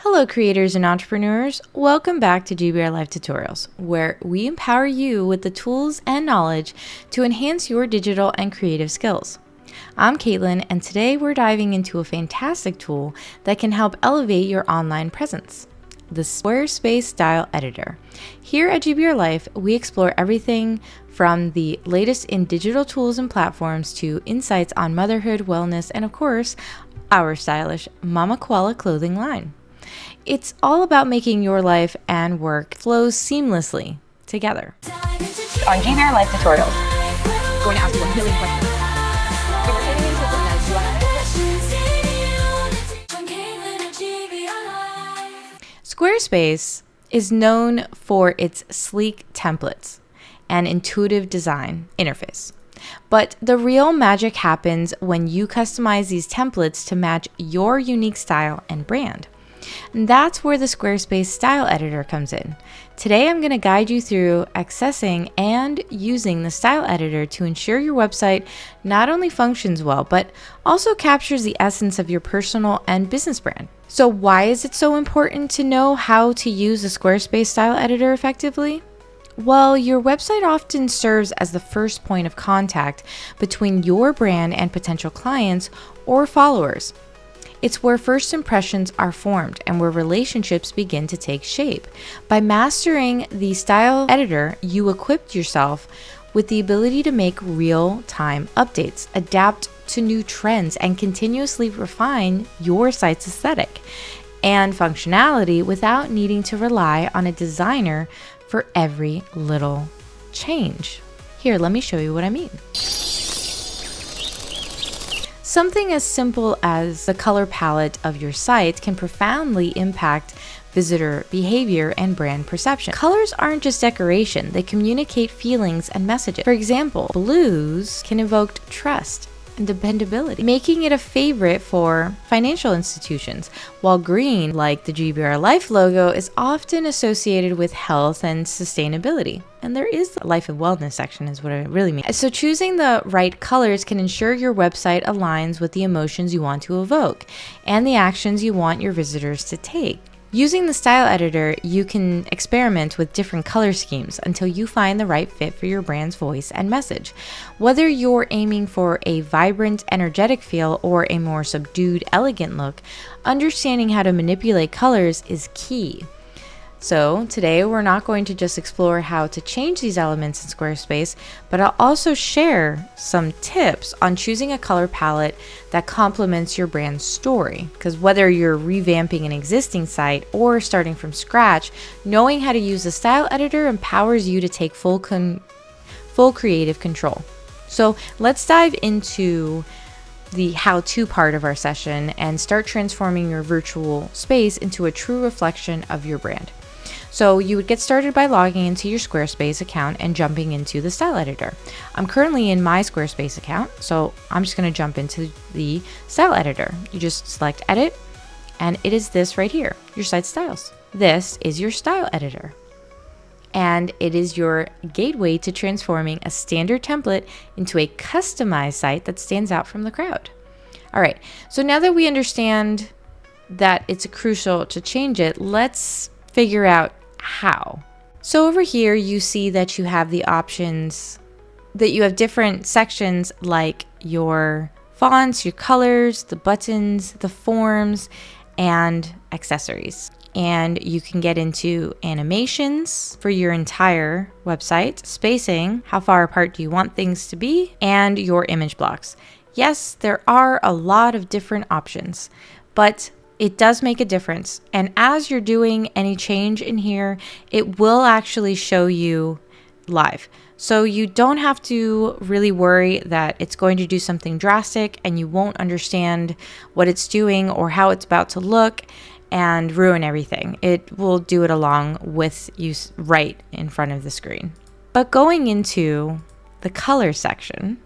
Hello creators and entrepreneurs, welcome back to GBRLIFE Tutorials, where we empower you with the tools and knowledge to enhance your digital and creative skills. I'm Caitlin, and today we're diving into a fantastic tool that can help elevate your online presence, the Squarespace Style Editor. Here at GBRLIFE, we explore everything from the latest in digital tools and platforms to insights on motherhood, wellness, and of course, our stylish Mama Koala clothing line. It's all about making your life and work flow seamlessly together. On GBRLIFE Tutorials, I'm going to ask you a million questions. Okay, we're taking into Squarespace is known for its sleek templates and intuitive design interface. But the real magic happens when you customize these templates to match your unique style and brand. And that's where the Squarespace Style Editor comes in. Today I'm going to guide you through accessing and using the Style Editor to ensure your website not only functions well, but also captures the essence of your personal and business brand. So why is it so important to know how to use the Squarespace Style Editor effectively? Well, your website often serves as the first point of contact between your brand and potential clients or followers. It's where first impressions are formed and where relationships begin to take shape. By mastering the Style Editor, you equipped yourself with the ability to make real-time updates, adapt to new trends, and continuously refine your site's aesthetic and functionality without needing to rely on a designer for every little change. Here, let me show you what I mean. Something as simple as the color palette of your site can profoundly impact visitor behavior and brand perception. Colors aren't just decoration, they communicate feelings and messages. For example, blues can evoke trust and dependability, making it a favorite for financial institutions, while green, like the GBRLIFE logo, is often associated with health and sustainability. And there is the life and wellness section is what I really mean. So choosing the right colors can ensure your website aligns with the emotions you want to evoke and the actions you want your visitors to take. Using the Style Editor, you can experiment with different color schemes until you find the right fit for your brand's voice and message. Whether you're aiming for a vibrant, energetic feel or a more subdued, elegant look, understanding how to manipulate colors is key. So today we're not going to just explore how to change these elements in Squarespace, but I'll also share some tips on choosing a color palette that complements your brand's story. Because whether you're revamping an existing site or starting from scratch, knowing how to use the Style Editor empowers you to take full creative control. So let's dive into the how-to part of our session and start transforming your virtual space into a true reflection of your brand. So you would get started by logging into your Squarespace account and jumping into the Style Editor. I'm currently in my Squarespace account, so I'm just going to jump into the Style Editor. You just select Edit, and it is this right here, your site styles. This is your Style Editor, and it is your gateway to transforming a standard template into a customized site that stands out from the crowd. All right, so now that we understand that it's crucial to change it, let's figure out how. So over here you see that you have the options, that you have different sections like your fonts, your colors, the buttons, the forms, and accessories. And you can get into animations for your entire website, spacing, how far apart do you want things to be, and your image blocks. Yes, there are a lot of different options, but it does make a difference. And as you're doing any change in here, it will actually show you live. So you don't have to really worry that it's going to do something drastic and you won't understand what it's doing or how it's about to look and ruin everything. It will do it along with you right in front of the screen. But going into the color section,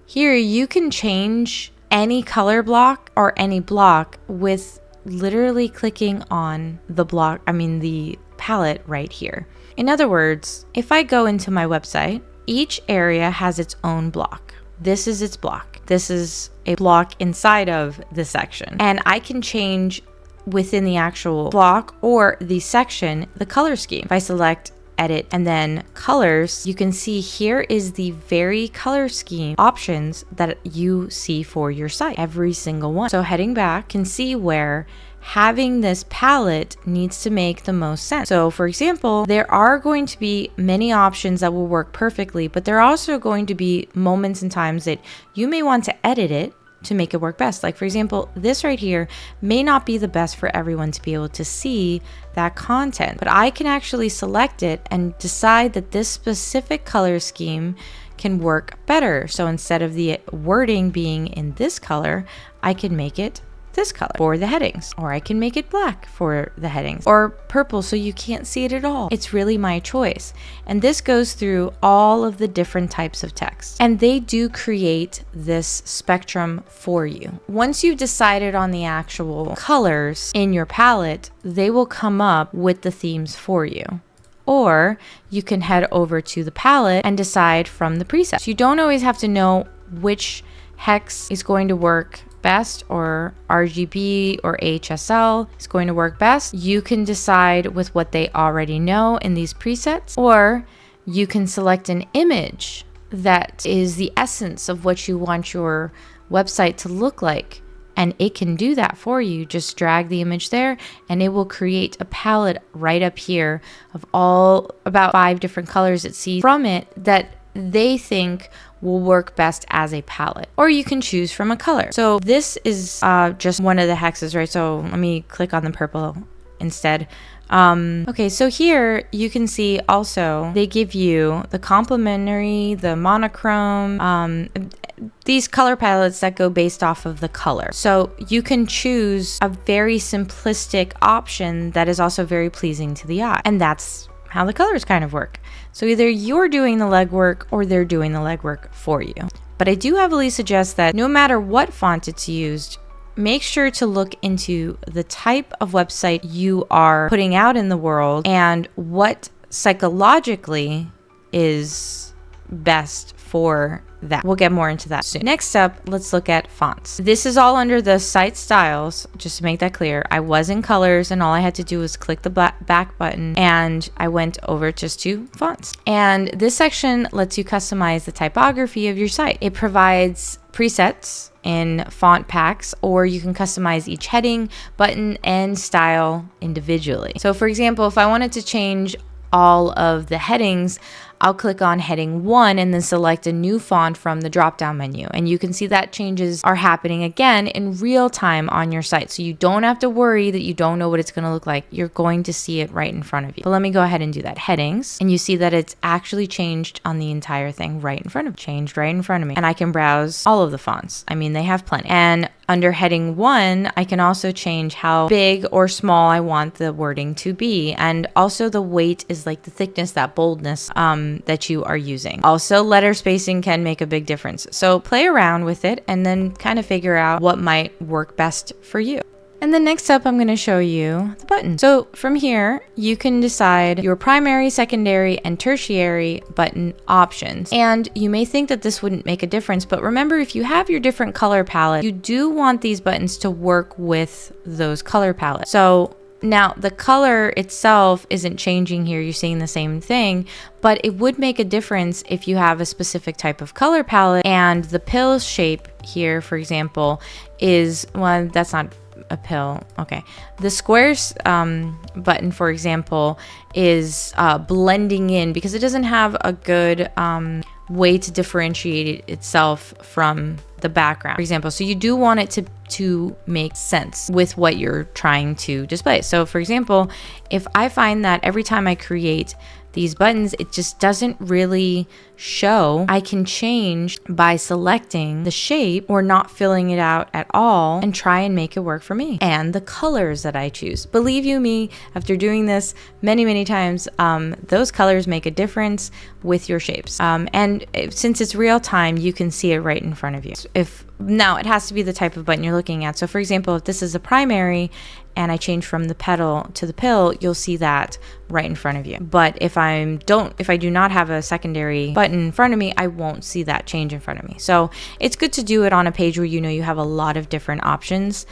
here you can change any color block or any block with literally clicking on the palette right here. In other words, if I go into my website, each area has its own block. This is its block. This is a block inside of the section. And I can change within the actual block or the section, the color scheme. If I select edit and then colors, you can see here is the very color scheme options that you see for your site, every single one. So heading back, can see where having this palette needs to make the most sense. So for example, there are going to be many options that will work perfectly, but there are also going to be moments and times that you may want to edit it to make it work best. Like for example, this right here may not be the best for everyone to be able to see that content, but I can actually select it and decide that this specific color scheme can work better. So instead of the wording being in this color, I can make it this color for the headings, or I can make it black for the headings, or purple so you can't see it at all. It's really my choice. And this goes through all of the different types of text, and they do create this spectrum for you. Once you've decided on the actual colors in your palette, they will come up with the themes for you. Or you can head over to the palette and decide from the presets. You don't always have to know which hex is going to work best, or RGB or HSL is going to work best. You can decide with what they already know in these presets, or you can select an image that is the essence of what you want your website to look like, and it can do that for you. Just drag the image there and it will create a palette right up here of all about 5 different colors it sees from it that they think will work best as a palette. Or you can choose from a color. So this is just one of the hexes, right? So let me click on the purple instead. Okay, so here you can see also they give you the complementary, the monochrome, these color palettes that go based off of the color. So you can choose a very simplistic option that is also very pleasing to the eye. And that's how the colors kind of work. So either you're doing the legwork or they're doing the legwork for you. But I do heavily suggest that no matter what font it's used, make sure to look into the type of website you are putting out in the world and what psychologically is best for that. We'll get more into that soon. Next up, let's look at fonts. This is all under the site styles. Just to make that clear, I was in colors and all I had to do was click the back button and I went over just to fonts. And this section lets you customize the typography of your site. It provides presets in font packs, or you can customize each heading, button, and style individually. So for example, if I wanted to change all of the headings, I'll click on heading 1 and then select a new font from the drop down menu. And you can see that changes are happening again in real time on your site. So you don't have to worry that you don't know what it's going to look like. You're going to see it right in front of you. But let me go ahead and do that. Headings. And you see that it's actually changed on the entire thing right in front of me. Changed right in front of me. And I can browse all of the fonts. I mean, they have plenty. And under heading 1, I can also change how big or small I want the wording to be. And also the weight is like the thickness, that boldness that you are using. Also, letter spacing can make a big difference. So play around with it and then kind of figure out what might work best for you. And then next up, I'm going to show you the button. So from here, you can decide your primary, secondary, and tertiary button options. And you may think that this wouldn't make a difference, but remember, if you have your different color palette, you do want these buttons to work with those color palettes. So now the color itself isn't changing here. You're seeing the same thing, but it would make a difference if you have a specific type of color palette and the pill shape here, for example, is, well, that's not a pill. Okay. The squares button, for example, is blending in because it doesn't have a good way to differentiate itself from the background, for example. So you do want it to make sense with what you're trying to display. So for example, if I find that every time I create these buttons, it just doesn't really show, I can change by selecting the shape or not filling it out at all and try and make it work for me. And the colors that I choose. Believe you me, after doing this many times, those colors make a difference with your shapes. And since it's real time, you can see it right in front of you. Now it has to be the type of button you're looking at. So for example, if this is a primary and I change from the pedal to the pill, you'll see that right in front of you. But if I do not have a secondary button in front of me, I won't see that change in front of me. So it's good to do it on a page where you know you have a lot of different options.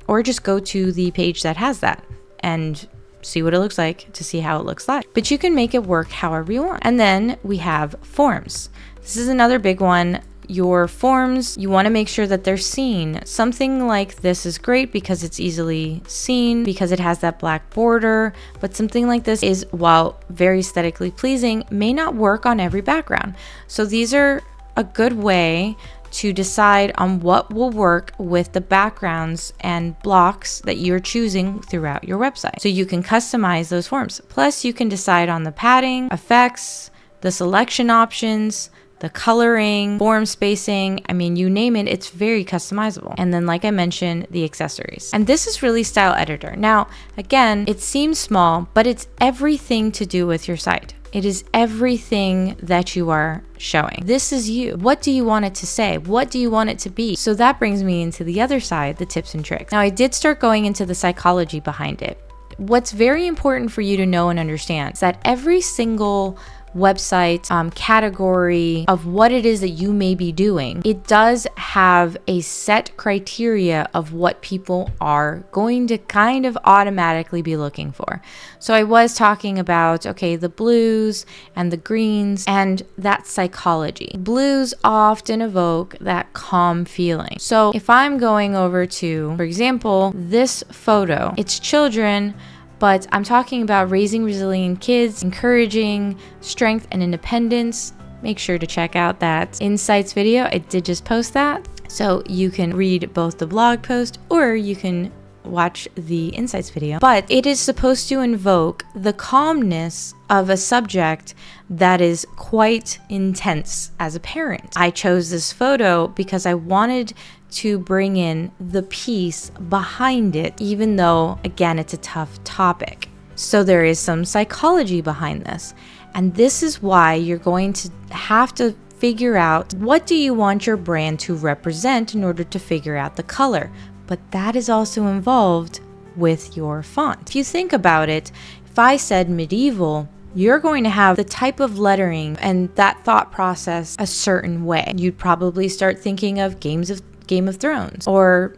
or just go to the page that has that and see what it looks like to see how it looks like. But you can make it work however you want. And then we have forms. This is another big one. Your forms, you want to make sure that they're seen. Something like this is great because it's easily seen, because it has that black border, but something like this is, while very aesthetically pleasing, may not work on every background. So these are a good way to decide on what will work with the backgrounds and blocks that you're choosing throughout your website. So you can customize those forms. Plus you can decide on the padding, effects, the selection options, the coloring, form spacing, I mean, you name it, it's very customizable. And then, like I mentioned, the accessories. And this is really Style Editor. Now, again, it seems small, but it's everything to do with your site. It is everything that you are showing. This is you. What do you want it to say? What do you want it to be? So that brings me into the other side, the tips and tricks. Now, I did start going into the psychology behind it. What's very important for you to know and understand is that every single website category of what it is that you may be doing, it does have a set criteria of what people are going to kind of automatically be looking for. So I was talking about, okay, the blues and the greens and that psychology. Blues often evoke that calm feeling. So if I'm going over to, for example, this photo, it's children, but I'm talking about raising resilient kids, encouraging strength and independence. Make sure to check out that Insights video. I did just post that. So you can read both the blog post or you can watch the Insights video. But it is supposed to invoke the calmness of a subject that is quite intense as a parent. I chose this photo because I wanted to bring in the peace behind it, even though, again, it's a tough topic. So there is some psychology behind this. And this is why you're going to have to figure out, what do you want your brand to represent in order to figure out the color? But that is also involved with your font. If you think about it, if I said medieval, you're going to have the type of lettering and that thought process a certain way. You'd probably start thinking of Game of Thrones or,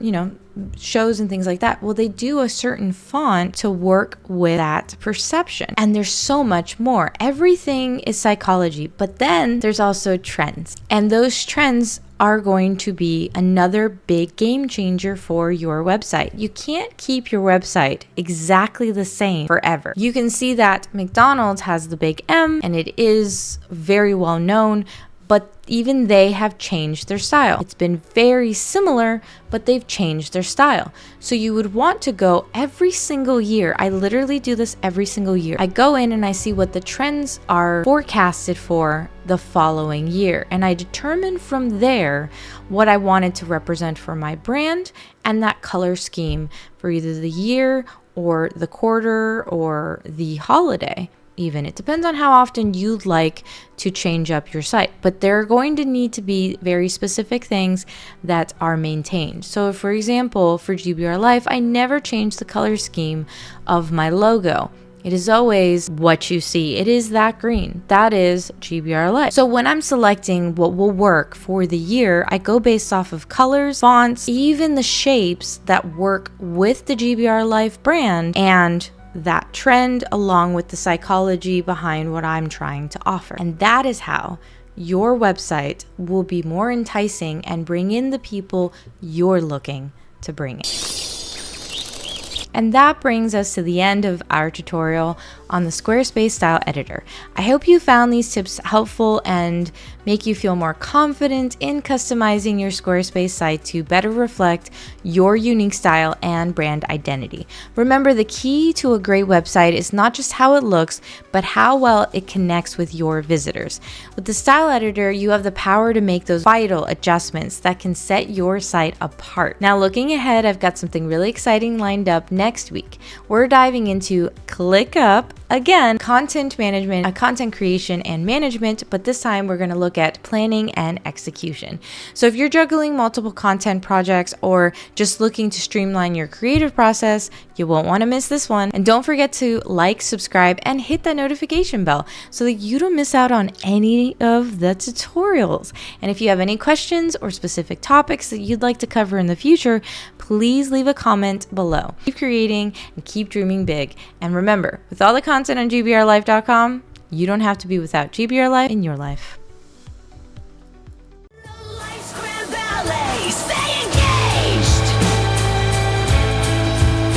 shows and things like that. Well, they do a certain font to work with that perception. And there's so much more. Everything is psychology, but then there's also trends. And those trends are going to be another big game changer for your website. You can't keep your website exactly the same forever. You can see that McDonald's has the big M and it is very well known, but even they have changed their style. It's been very similar, but they've changed their style. So you would want to go every single year. I literally do this every single year. I go in and I see what the trends are forecasted for the following year. And I determine from there what I wanted to represent for my brand and that color scheme for either the year or the quarter or the holiday. Even. It depends on how often you'd like to change up your site, but there are going to need to be very specific things that are maintained. So for example, for GBRLIFE, I never change the color scheme of my logo. It is always what you see. It is that green. That is GBRLIFE. So when I'm selecting what will work for the year, I go based off of colors, fonts, even the shapes that work with the GBRLIFE brand and that trend, along with the psychology behind what I'm trying to offer. And that is how your website will be more enticing and bring in the people you're looking to bring in. And that brings us to the end of our tutorial on the Squarespace Style Editor. I hope you found these tips helpful and make you feel more confident in customizing your Squarespace site to better reflect your unique style and brand identity. Remember, the key to a great website is not just how it looks, but how well it connects with your visitors. With the Style Editor, you have the power to make those vital adjustments that can set your site apart. Now, looking ahead, I've got something really exciting lined up next week. We're diving into ClickUp. Again, content management, content creation and management, but this time we're going to look look at planning and execution. So if you're juggling multiple content projects or just looking to streamline your creative process, you won't want to miss this one. And don't forget to like, subscribe, and hit that notification bell so that you don't miss out on any of the tutorials. And if you have any questions or specific topics that you'd like to cover in the future, please leave a comment below. Keep creating and keep dreaming big. And remember, with all the content on GBRLIFE.com, you don't have to be without GBR Life in your life.